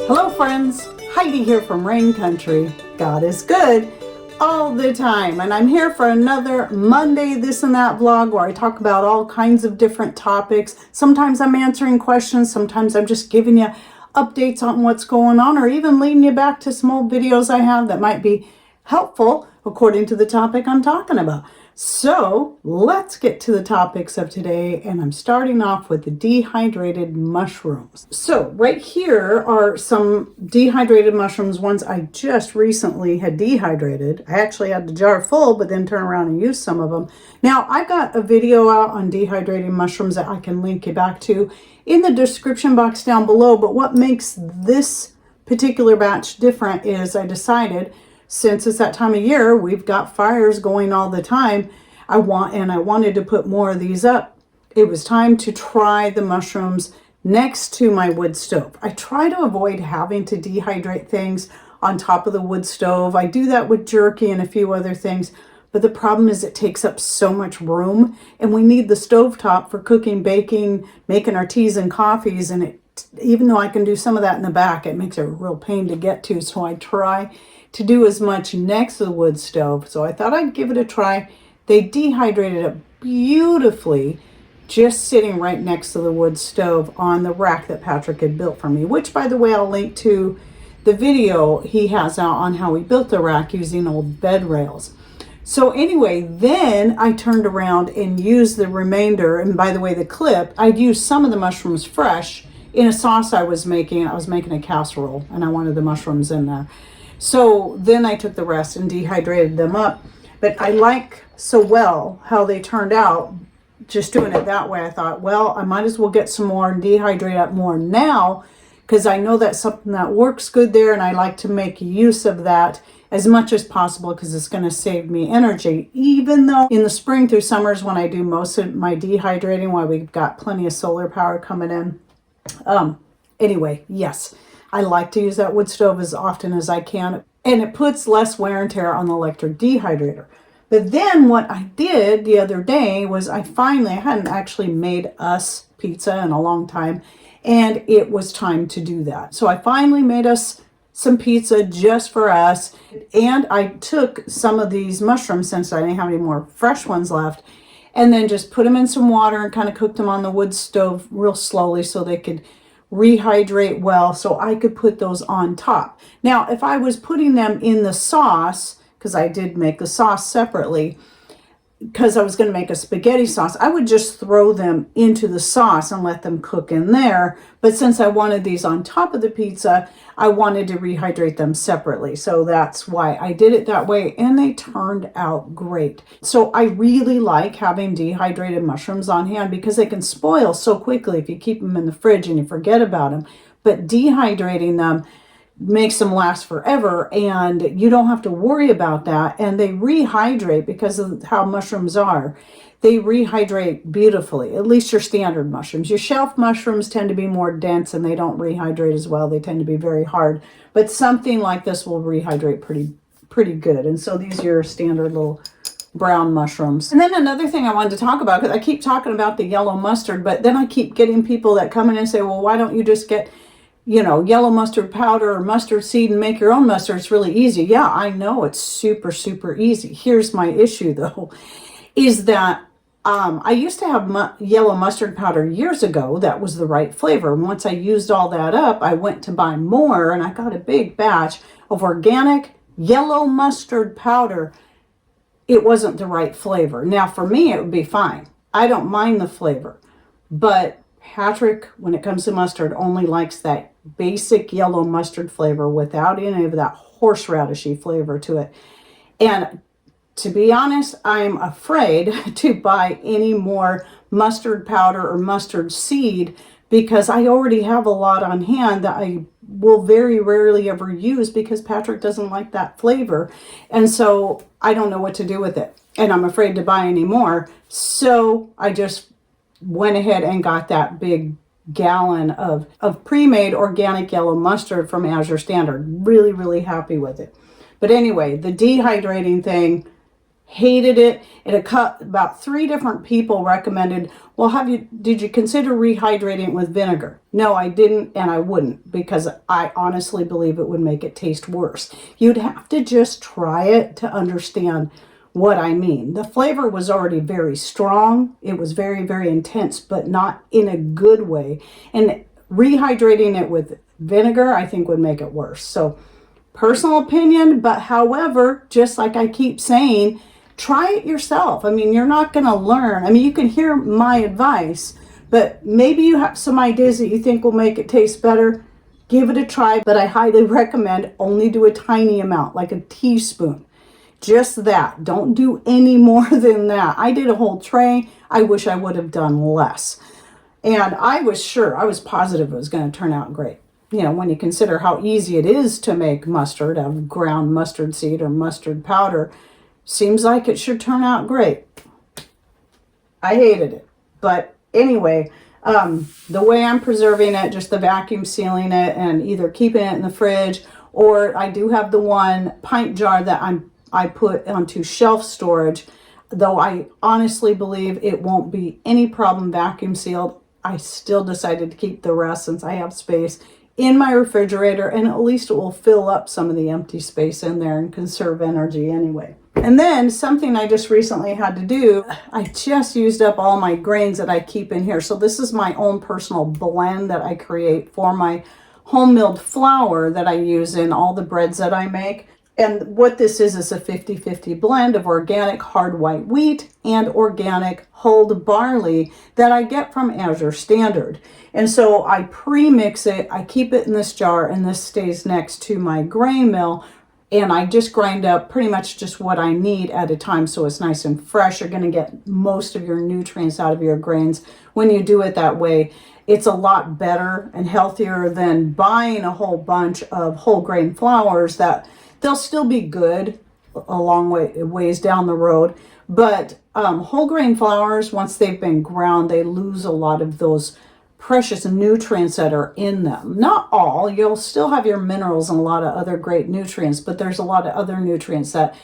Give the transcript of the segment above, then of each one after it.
Hello friends, Heidi here from Rain Country. God is good all the time, and I'm here for another Monday This and That vlog where I talk about all kinds of different topics. Sometimes I'm answering questions, sometimes I'm just giving you updates on what's going on, or even leading you back to some old videos I have that might be helpful according to the topic I'm talking about. So let's get to the topics of today, and I'm starting off with the dehydrated mushrooms. So right here are some dehydrated mushrooms, ones I just recently had dehydrated. I actually had the jar full, but then turn around and use some of them. Now I've got a video out on dehydrating mushrooms that I can link you back to in the description box down below. But what makes this particular batch different is I decided, since it's that time of year, we've got fires going all the time, I wanted to put more of these up. It was time to try the mushrooms next to my wood stove. I try to avoid having to dehydrate things on top of the wood stove. I do that with jerky and a few other things, but the problem is it takes up so much room, and we need the stovetop for cooking, baking, making our teas and coffees, and even though I can do some of that in the back, it makes it a real pain to get to, so I try to do as much next to the wood stove. So I thought I'd give it a try. They dehydrated it beautifully, just sitting right next to the wood stove on the rack that Patrick had built for me, which, by the way, I'll link to the video he has out on how he built the rack using old bed rails. So anyway, then I turned around and used the remainder, and by the way, the clip, I'd used some of the mushrooms fresh in a sauce I was making. I was making a casserole, and I wanted the mushrooms in there. So then I took the rest and dehydrated them up. But I like so well how they turned out just doing it that way. I thought, well, I might as well get some more and dehydrate up more now, because I know that's something that works good there, and I like to make use of that as much as possible because it's going to save me energy. Even though in the spring through summers when I do most of my dehydrating, while we've got plenty of solar power coming in. Anyway, yes, I like to use that wood stove as often as I can, and it puts less wear and tear on the electric dehydrator. But then what I did the other day was I hadn't actually made us pizza in a long time, and it was time to do that. So I finally made us some pizza just for us, and I took some of these mushrooms, since I didn't have any more fresh ones left, and then just put them in some water and kind of cooked them on the wood stove real slowly so they could rehydrate well, so I could put those on top. Now, if I was putting them in the sauce, because I did make the sauce separately, because I was going to make a spaghetti sauce, I would just throw them into the sauce and let them cook in there. But since I wanted these on top of the pizza, I wanted to rehydrate them separately. So that's why I did it that way, and they turned out great. So I really like having dehydrated mushrooms on hand because they can spoil so quickly if you keep them in the fridge and you forget about them. But dehydrating them makes them last forever, and you don't have to worry about that. And they rehydrate because of how mushrooms are. They rehydrate beautifully, at least your standard mushrooms. Your shelf mushrooms tend to be more dense and they don't rehydrate as well. They tend to be very hard, but something like this will rehydrate pretty good. And so these are your standard little brown mushrooms. And then another thing I wanted to talk about, because I keep talking about the yellow mustard, but then I keep getting people that come in and say, well, why don't you just get yellow mustard powder or mustard seed and make your own mustard? It's really easy. Yeah, I know it's super, super easy. Here's my issue though, is that I used to have yellow mustard powder years ago. That was the right flavor. And once I used all that up, I went to buy more, and I got a big batch of organic yellow mustard powder. It wasn't the right flavor. Now for me, it would be fine. I don't mind the flavor, but Patrick, when it comes to mustard, only likes that basic yellow mustard flavor without any of that horseradishy flavor to it. And to be honest, I'm afraid to buy any more mustard powder or mustard seed because I already have a lot on hand that I will very rarely ever use because Patrick doesn't like that flavor. And so I don't know what to do with it. And I'm afraid to buy any more. So I just went ahead and got that big gallon of pre-made organic yellow mustard from Azure Standard. Really, really happy with it. But anyway, the dehydrating thing, hated it. About 3 different people recommended, well, did you consider rehydrating it with vinegar? No, I didn't, and I wouldn't, because I honestly believe it would make it taste worse. You'd have to just try it to understand what I mean. The flavor was already very strong. It was very, very intense, but not in a good way. And rehydrating it with vinegar, I think, would make it worse. So, personal opinion, but however, just like I keep saying, try it yourself. I mean, you're not going to learn. I mean, you can hear my advice, but maybe you have some ideas that you think will make it taste better. Give it a try, but I highly recommend only do a tiny amount, like a teaspoon. Just that. Don't do any more than that. I did a whole tray. I wish I would have done less. And I was positive it was going to turn out great. You know, when you consider how easy it is to make mustard out of ground mustard seed or mustard powder, seems like it should turn out great. I hated it. But anyway, the way I'm preserving it, just the vacuum sealing it and either keeping it in the fridge, or I do have the 1 pint jar that I put onto shelf storage, though I honestly believe it won't be any problem vacuum sealed. I still decided to keep the rest since I have space in my refrigerator, and at least it will fill up some of the empty space in there and conserve energy anyway. And then something I just recently had to do, I just used up all my grains that I keep in here. So this is my own personal blend that I create for my home milled flour that I use in all the breads that I make. And what this is a 50-50 blend of organic hard white wheat and organic hulled barley that I get from Azure Standard. And so I pre-mix it, I keep it in this jar, and this stays next to my grain mill. And I just grind up pretty much just what I need at a time, so it's nice and fresh. You're going to get most of your nutrients out of your grains when you do it that way. It's a lot better and healthier than buying a whole bunch of whole grain flours that they'll still be good a long ways down the road. But whole grain flours, once they've been ground, they lose a lot of those precious nutrients that are in them. Not all, you'll still have your minerals and a lot of other great nutrients, but there's a lot of other nutrients that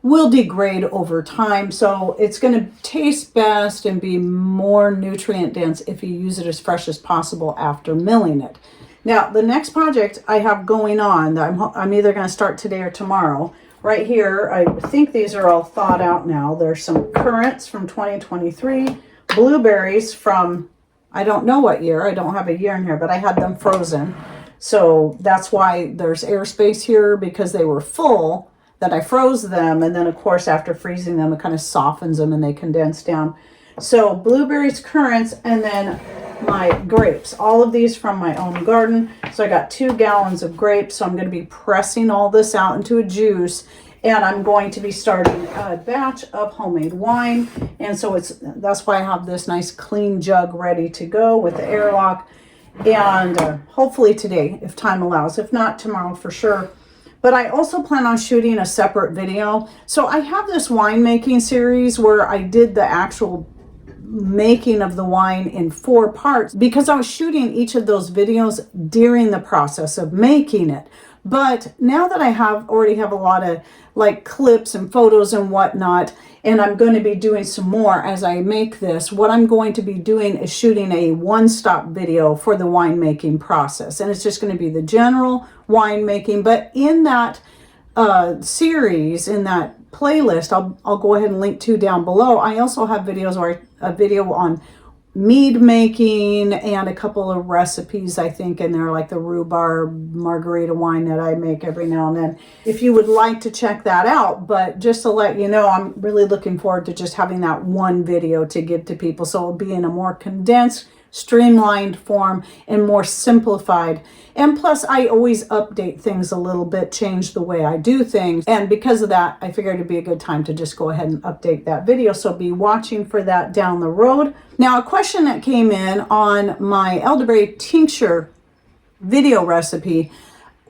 will degrade over time. So it's going to taste best and be more nutrient dense if you use it as fresh as possible after milling it. Now, the next project I have going on that I'm either going to start today or tomorrow. Right here, I think these are all thawed out now. There's some currants from 2023, blueberries from I don't know what year. I don't have a year in here, but I had them frozen. So that's why there's airspace here, because they were full, that I froze them. And then, of course, after freezing them, it kind of softens them and they condense down. So blueberries, currants, and then my grapes. All of these from my own garden. So I got 2 gallons of grapes. So I'm going to be pressing all this out into a juice. And I'm going to be starting a batch of homemade wine. And so that's why I have this nice clean jug ready to go with the airlock. And hopefully today, if time allows. If not, tomorrow for sure. But I also plan on shooting a separate video. So I have this winemaking series where I did the actual making of the wine in 4 parts, because I was shooting each of those videos during the process of making it. But now that I already have a lot of like clips and photos and whatnot, and I'm going to be doing some more as I make this, what I'm going to be doing is shooting a one-stop video for the winemaking process. And it's just going to be the general winemaking. But in that series, in that playlist, I'll go ahead and link to down below. I also have videos, or a video on mead making and a couple of recipes, I think, in there, like the rhubarb margarita wine that I make every now and then, if you would like to check that out. But just to let you know, I'm really looking forward to just having that one video to give to people, so it'll be in a more condensed, streamlined form and more simplified. And plus, I always update things a little bit, change the way I do things, and because of that, I figured it'd be a good time to just go ahead and update that video. So be watching for that down the road. Now, a question that came in on my elderberry tincture video recipe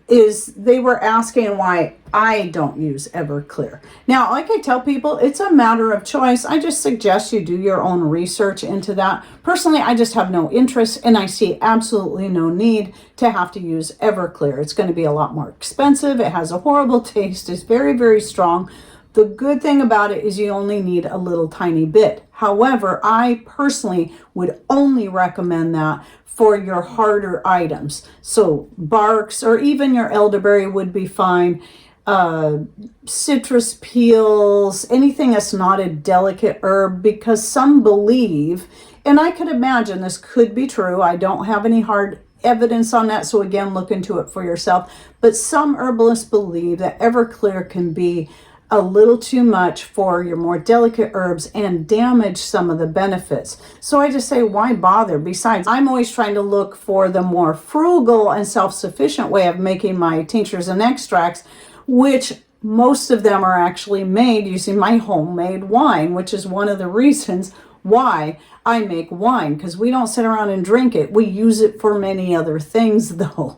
is they were asking why I don't use Everclear. Now, like I tell people, it's a matter of choice. I just suggest you do your own research into that. Personally, I just have no interest, and I see absolutely no need to have to use Everclear. It's going to be a lot more expensive. It has a horrible taste. It's very, very strong. The good thing about it is you only need a little tiny bit. However, I personally would only recommend that for your harder items. So barks or even your elderberry would be fine. Citrus peels, anything that's not a delicate herb, because some believe, and I could imagine this could be true, I don't have any hard evidence on that, so again, look into it for yourself, but some herbalists believe that Everclear can be a little too much for your more delicate herbs and damage some of the benefits. So I just say, why bother? Besides, I'm always trying to look for the more frugal and self-sufficient way of making my tinctures and extracts, which most of them are actually made using my homemade wine, which is one of the reasons why I make wine, because we don't sit around and drink it. We use it for many other things though.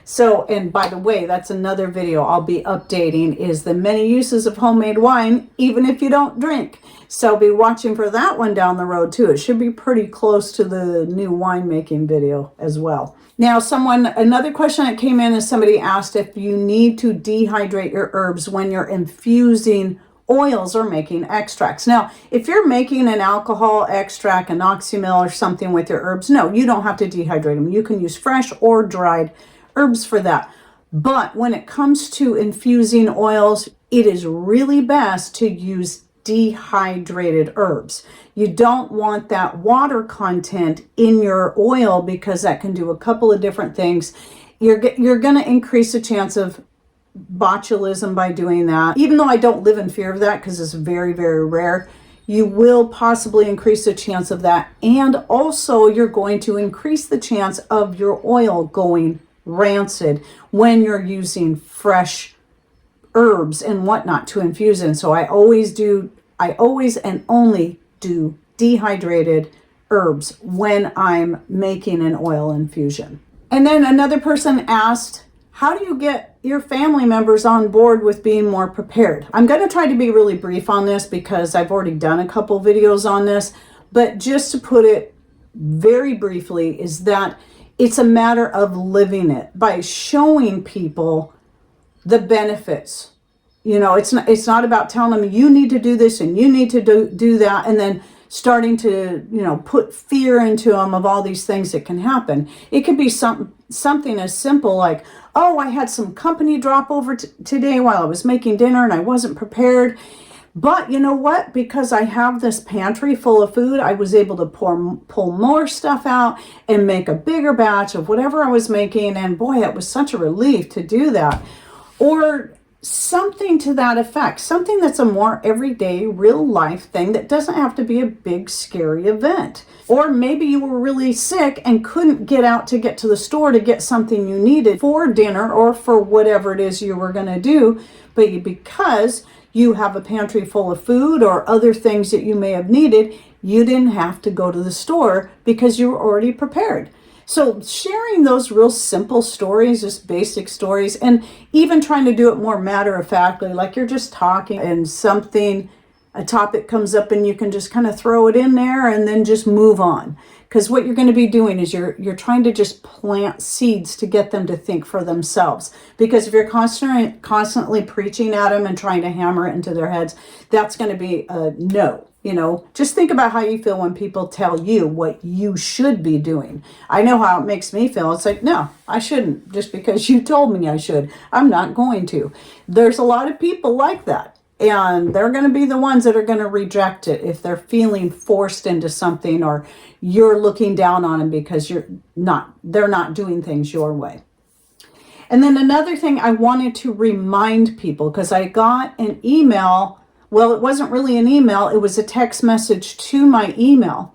So, and by the way, that's another video I'll be updating, is the many uses of homemade wine, even if you don't drink. So be watching for that one down the road too. It should be pretty close to the new winemaking video as well. Now, another question that came in is somebody asked if you need to dehydrate your herbs when you're infusing oils or making extracts. Now, if you're making an alcohol extract, an oxymel or something with your herbs, no, you don't have to dehydrate them. You can use fresh or dried herbs for that. But when it comes to infusing oils, it is really best to use dehydrated herbs. You don't want that water content in your oil, because that can do a couple of different things. You're going to increase the chance of botulism by doing that. Even though I don't live in fear of that, because it's very, very rare, you will possibly increase the chance of that. And also you're going to increase the chance of your oil going rancid when you're using fresh herbs and whatnot to infuse in. So I always and only do dehydrated herbs when I'm making an oil infusion. And then another person asked, how do you get your family members on board with being more prepared? I'm going to try to be really brief on this because I've already done a couple videos on this, but just to put it very briefly, is that it's a matter of living it by showing people the benefits. You know, it's not about telling them you need to do this and you need to do that, and then starting to, put fear into them of all these things that can happen. It could be something as simple like, oh, I had some company drop over today while I was making dinner and I wasn't prepared. But you know what? Because I have this pantry full of food, I was able to pull more stuff out and make a bigger batch of whatever I was making. And boy, it was such a relief to do that. Or something to that effect. Something that's a more everyday, real life thing that doesn't have to be a big, scary event. Or maybe you were really sick and couldn't get out to get to the store to get something you needed for dinner or for whatever it is you were going to do. But because you have a pantry full of food or other things that you may have needed, you didn't have to go to the store because you were already prepared. So sharing those real simple stories, just basic stories, and even trying to do it more matter-of-factly, like you're just talking and a topic comes up and you can just kind of throw it in there and then just move on. Because what you're going to be doing is you're trying to just plant seeds to get them to think for themselves. Because if you're constantly preaching at them and trying to hammer it into their heads, that's going to be a no. Just think about how you feel when people tell you what you should be doing. I know how it makes me feel. It's like, no, I shouldn't. Just because you told me I should, I'm not going to. There's a lot of people like that. And they're going to be the ones that are going to reject it if they're feeling forced into something or you're looking down on them because they're not doing things your way. And then another thing I wanted to remind people, because I got an email. Well, it wasn't really an email. It was a text message to my email.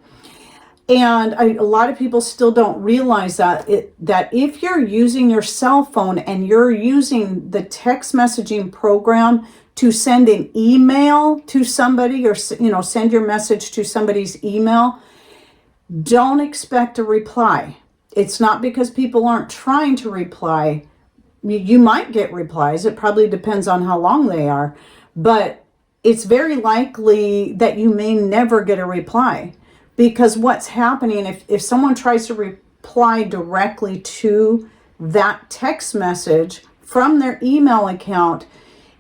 And a lot of people still don't realize that if you're using your cell phone and you're using the text messaging program to send an email to somebody or, send your message to somebody's email, don't expect a reply. It's not because people aren't trying to reply. You might get replies. It probably depends on how long they are. But it's very likely that you may never get a reply. Because what's happening, if someone tries to reply directly to that text message from their email account,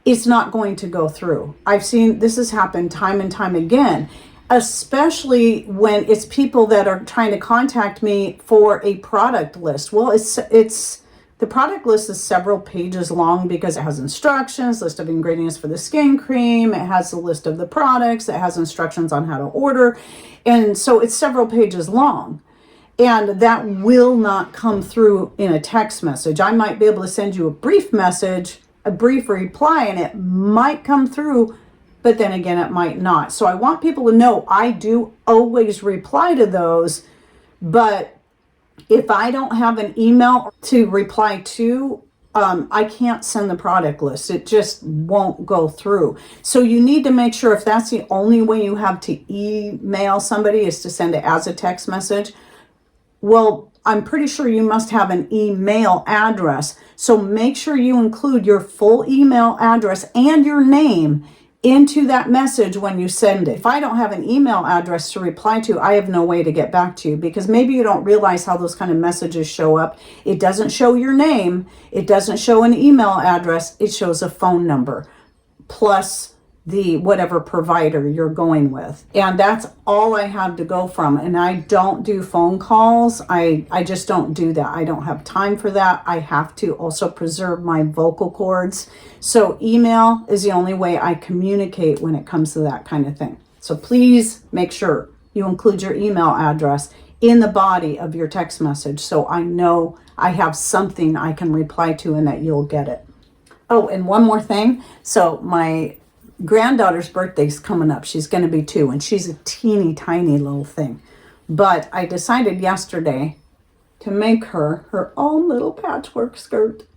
it's not going to go through. I've seen this has happened time and time again, especially when it's people that are trying to contact me for a product list. Well, it's the product list is several pages long because it has instructions, list of ingredients for the skin cream, it has a list of the products, it has instructions on how to order, and so it's several pages long. And that will not come through in a text message. I might be able to send you a brief message, a brief reply, and it might come through, but then again, it might not. So I want people to know I do always reply to those, but if I don't have an email to reply to, I can't send the product list. It just won't go through. So you need to make sure if that's the only way you have to email somebody is to send it as a text message. Well, I'm pretty sure you must have an email address. So make sure you include your full email address and your name into that message when you send it. If I don't have an email address to reply to, I have no way to get back to you, because maybe you don't realize how those kind of messages show up. It doesn't show your name. It doesn't show an email address. It shows a phone number plus the whatever provider you're going with. And that's all I have to go from. And I don't do phone calls. I just don't do that. I don't have time for that. I have to also preserve my vocal cords. So email is the only way I communicate when it comes to that kind of thing. So please make sure you include your email address in the body of your text message, so I know I have something I can reply to and that you'll get it. Oh, and one more thing. So my granddaughter's birthday's coming up. She's going to be 2, and she's a teeny tiny little thing. But I decided yesterday to make her own little patchwork skirt.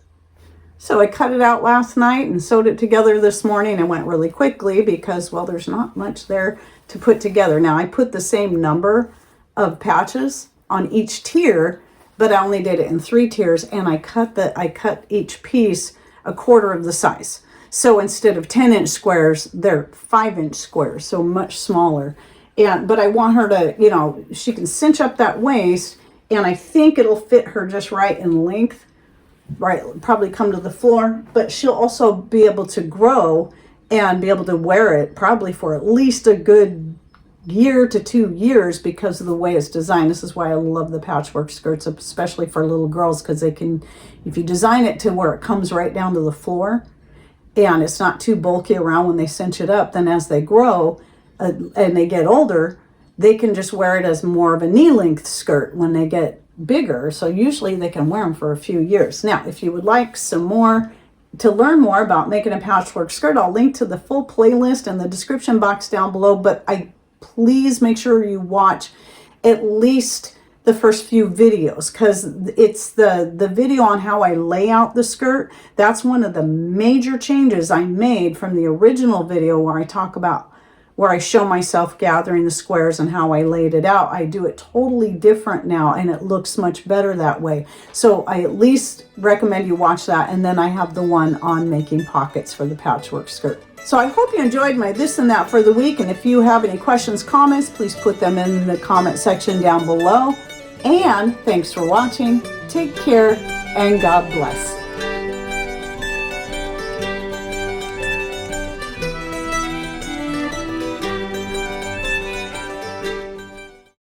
So I cut it out last night and sewed it together this morning. It went really quickly because, well, there's not much there to put together. Now I put the same number of patches on each tier, but I only did it in 3 tiers, and I cut each piece a quarter of the size. So instead of 10-inch squares, they're 5-inch squares, so much smaller. But I want her to, she can cinch up that waist, and I think it'll fit her just right in length, right, probably come to the floor, but she'll also be able to grow and be able to wear it probably for at least a good year to 2 years because of the way it's designed. This is why I love the patchwork skirts, especially for little girls, because they can, if you design it to where it comes right down to the floor, and it's not too bulky around when they cinch it up, then as they grow and they get older, they can just wear it as more of a knee-length skirt when they get bigger. So usually they can wear them for a few years. Now, if you would like to learn more about making a patchwork skirt, I'll link to the full playlist in the description box down below, but please make sure you watch at least the first few videos, because it's the video on how I lay out the skirt. That's one of the major changes I made from the original video where I show myself gathering the squares and how I laid it out. I do it totally different now, and it looks much better that way. So I at least recommend you watch that, and then I have the one on making pockets for the patchwork skirt. So I hope you enjoyed my this and that for the week, and if you have any questions, comments, please put them in the comment section down below. And thanks for watching. Take care, and God bless.